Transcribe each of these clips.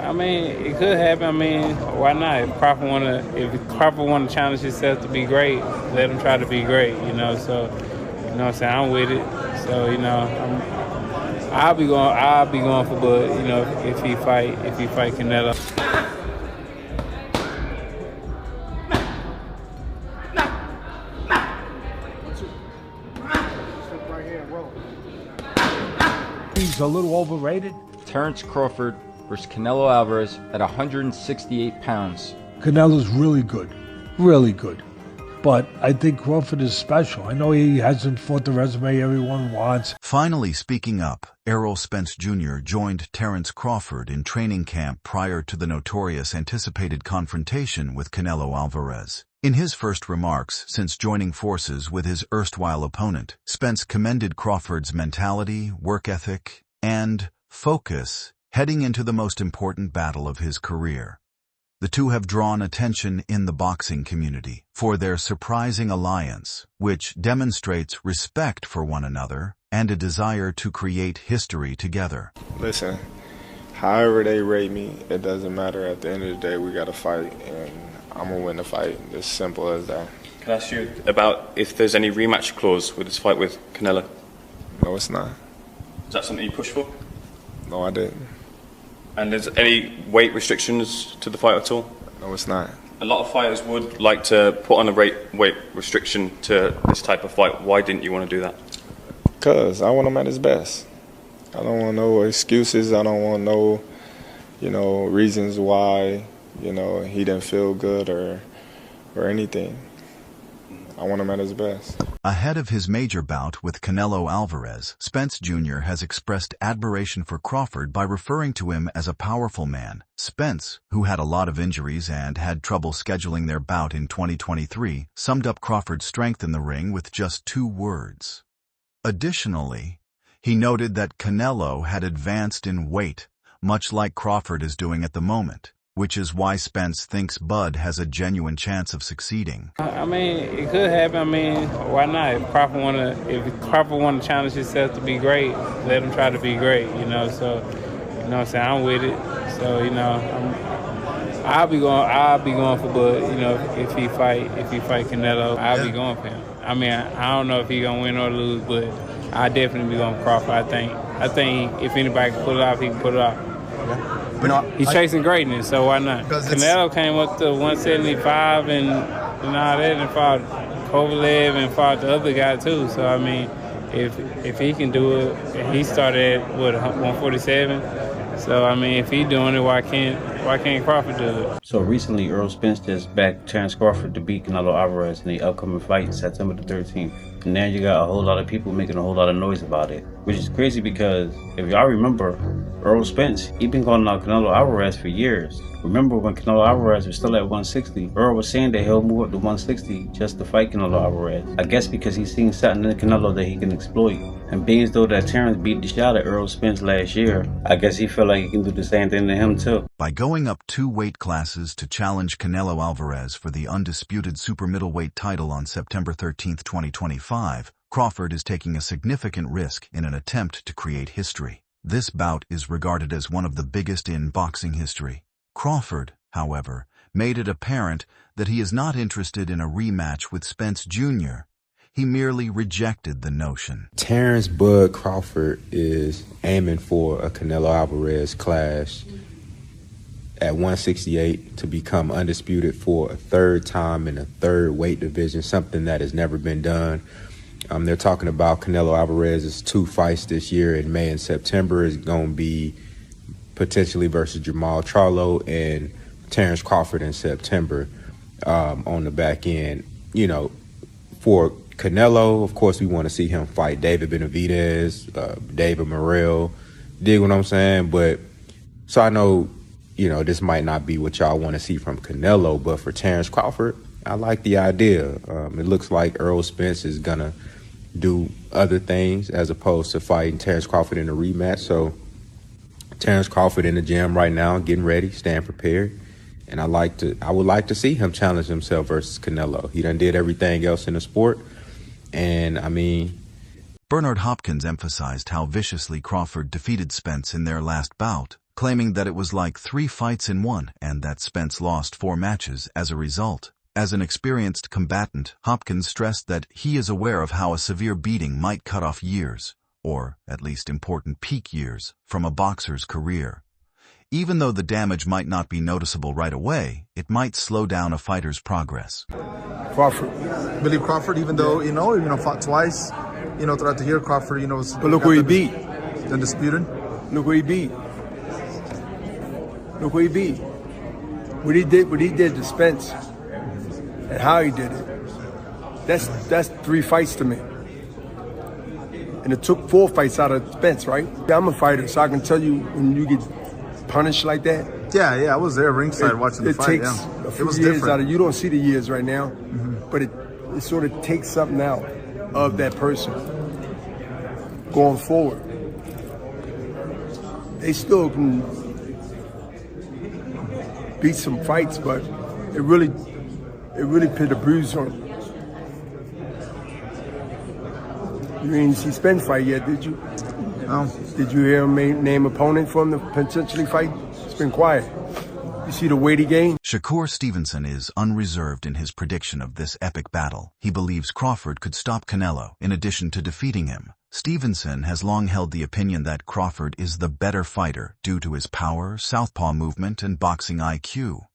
I mean, it could happen. I mean, why not? If Crawford wanna challenge himself to be great, let him try to be great. So you know what I'm saying. I'm with it. So I'll be going for Bud. If he fight Canelo. He's a little overrated. Terrence Crawford versus Canelo Alvarez at 168 pounds. Canelo's really good. Really good. But I think Crawford is special. I know he hasn't fought the resume everyone wants. Finally speaking up, Errol Spence Jr. joined Terrence Crawford in training camp prior to the notorious anticipated confrontation with Canelo Alvarez. In his first remarks since joining forces with his erstwhile opponent, Spence commended Crawford's mentality, work ethic, and focus heading into the most important battle of his career. The two have drawn attention in the boxing community for their surprising alliance, which demonstrates respect for one another and a desire to create history together. Listen, however they rate me, it doesn't matter. At the end of the day, we got to fight, and I'm going to win the fight. As simple as that. Can I ask you about if there's any rematch clause with this fight with Canelo? No, it's not. Is that something you push for? No, I didn't. And is any weight restrictions to the fight at all? No, it's not. A lot of fighters would like to put on a weight restriction to this type of fight. Why didn't you want to do that? Because I want him at his best. I don't want no excuses. I don't want no, reasons why, he didn't feel good or anything. I want him at his best. Ahead of his major bout with Canelo Alvarez, Spence Jr. has expressed admiration for Crawford by referring to him as a powerful man. Spence, who had a lot of injuries and had trouble scheduling their bout in 2023, summed up Crawford's strength in the ring with just 2 words. Additionally, he noted that Canelo had advanced in weight, much like Crawford is doing at the moment, which is why Spence thinks Bud has a genuine chance of succeeding. I mean, it could happen. I mean, why not? If Crawford wanna challenge himself to be great, let him try to be great. So you know what I'm saying. I'm with it. So I'll be going for Bud. If he fight Canelo, I'll be going for him. I mean, I don't know if he's gonna win or lose, but I definitely be going for Crawford. I think if anybody can pull it off, he can pull it off. Yeah. But no, he's chasing greatness, so why not? Canelo came up to 175 and all that, and fought Kovalev and fought the other guy too. So I mean, if he can do it, he started at 147. So I mean, if he's doing it, why can't Crawford do it? So recently, Errol Spence just backed Terrence Crawford to beat Canelo Alvarez in the upcoming fight September the 13th. And now you got a whole lot of people making a whole lot of noise about it, which is crazy because if y'all remember, Errol Spence, he been calling out Canelo Alvarez for years. Remember when Canelo Alvarez was still at 160, Errol was saying that he'll move up to 160 just to fight Canelo Alvarez. I guess because he's seen something in Canelo that he can exploit. And being as though that Terrence beat the shot at Errol Spence last year, I guess he felt like he can do the same thing to him too. By going up 2 weight classes to challenge Canelo Alvarez for the undisputed super middleweight title on September 13, 2025, Crawford is taking a significant risk in an attempt to create history. This bout is regarded as one of the biggest in boxing history. Crawford, however, made it apparent that he is not interested in a rematch with Spence Jr. He merely rejected the notion. Terrence Bud Crawford is aiming for a Canelo Alvarez clash at 168 to become undisputed for a 3rd time in a 3rd weight division, something that has never been done. They're talking about Canelo Alvarez's 2 fights this year in May and September is going to be potentially versus Jamal Charlo and Terrence Crawford in September on the back end. For Canelo, of course, we want to see him fight David Benavidez, David Morrell, dig what I'm saying? But so I know, this might not be what y'all want to see from Canelo, but for Terrence Crawford, I like the idea. It looks like Errol Spence is going to do other things as opposed to fighting Terrence Crawford in a rematch. So Terrence Crawford in the gym right now, getting ready, staying prepared. And I would like to see him challenge himself versus Canelo. He done did everything else in the sport. And I mean, Bernard Hopkins emphasized how viciously Crawford defeated Spence in their last bout, claiming that it was like 3 fights in one and that Spence lost 4 matches as a result. As an experienced combatant, Hopkins stressed that he is aware of how a severe beating might cut off years, or at least important peak years, from a boxer's career. Even though the damage might not be noticeable right away, it might slow down a fighter's progress. Crawford. Billy Crawford, even though, fought twice, throughout the year, Crawford, was... But look who he beat. Undisputed. Look who he beat. Look who he beat. What he did to Spence and how he did it. That's 3 fights to me. And it took 4 fights out of Spence, right? I'm a fighter, so I can tell you when you get punished like that. Yeah, I was there ringside watching the fight. It takes a few was years different. out of, you don't see the years right now, but it sort of takes something out of that person going forward. They still can beat some fights, but it really put a bruise on him. You didn't see Spence fight yet, did you? No. Did you hear him name opponent for him to potentially fight? It's been quiet. You see the weight he gained? Shakur Stevenson is unreserved in his prediction of this epic battle. He believes Crawford could stop Canelo, in addition to defeating him. Stevenson has long held the opinion that Crawford is the better fighter due to his power, southpaw movement, and boxing IQ.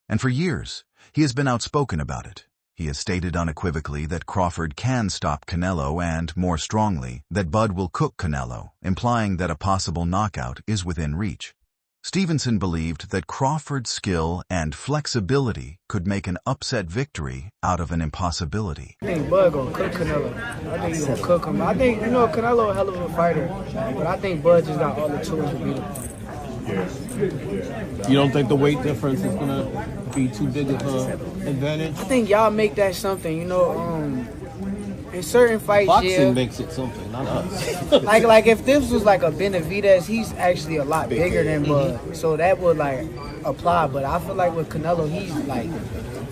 And for years, he has been outspoken about it. He has stated unequivocally that Crawford can stop Canelo and, more strongly, that Bud will cook Canelo, implying that a possible knockout is within reach. Stevenson believed that Crawford's skill and flexibility could make an upset victory out of an impossibility. I think Bud gonna cook Canelo. I think he's gonna cook him. I think, Canelo a hell of a fighter, but I think Bud just got all the tools to beat him. You don't think the weight difference is gonna be too big of an advantage? I think y'all make that something, in certain fights, boxing makes it something, not us. like if this was like a Benavidez, he's actually a lot bigger than Bud, so that would like apply. But I feel like with Canelo, he's like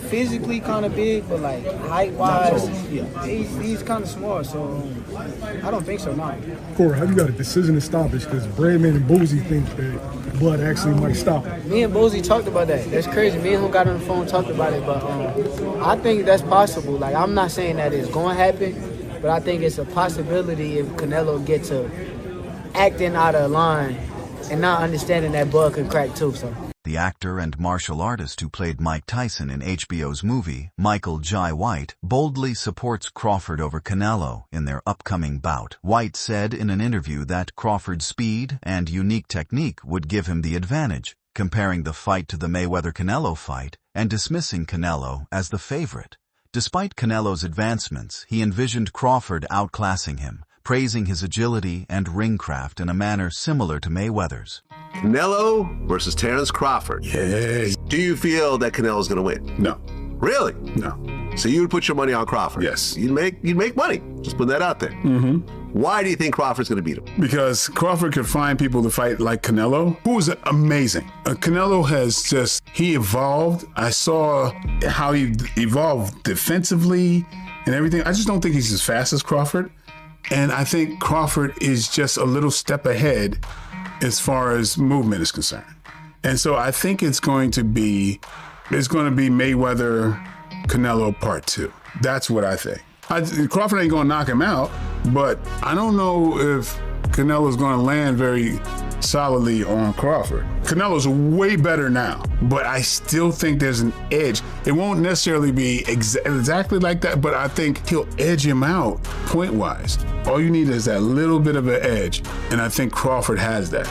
physically kind of big, but like height-wise, he's kind of small. So I don't think so. No. Corey, how you got a decision to stoppage? Because Bradman and Boozy think that Bud actually might stop him. Me and Boozy talked about that. That's crazy. Me and him got on the phone, talked about it, but I think that's possible. Like, I'm not saying that it's going to happen, but I think it's a possibility if Canelo gets to acting out of line and not understanding that Bud can crack too. So. The actor and martial artist who played Mike Tyson in HBO's movie, Michael Jai White, boldly supports Crawford over Canelo in their upcoming bout. White said in an interview that Crawford's speed and unique technique would give him the advantage, comparing the fight to the Mayweather-Canelo fight and dismissing Canelo as the favorite. Despite Canelo's advancements, he envisioned Crawford outclassing him, praising his agility and ring craft in a manner similar to Mayweather's. Canelo versus Terence Crawford. Yeah. Do you feel that Canelo's going to win? No. Really? No. So you would put your money on Crawford? Yes. You'd make money. Just put that out there. Mm-hmm. Why do you think Crawford's going to beat him? Because Crawford could find people to fight like Canelo, who is amazing. Canelo has he evolved. I saw how he evolved defensively and everything. I just don't think he's as fast as Crawford. And I think Crawford is just a little step ahead as far as movement is concerned. And so I think it's going to be Mayweather Canelo Part 2. That's what I think. Crawford ain't gonna knock him out, but I don't know if Canelo's gonna land very solidly on Crawford. Canelo's way better now, but I still think there's an edge. It won't necessarily be exactly like that, but I think he'll edge him out point-wise. All you need is that little bit of an edge, and I think Crawford has that.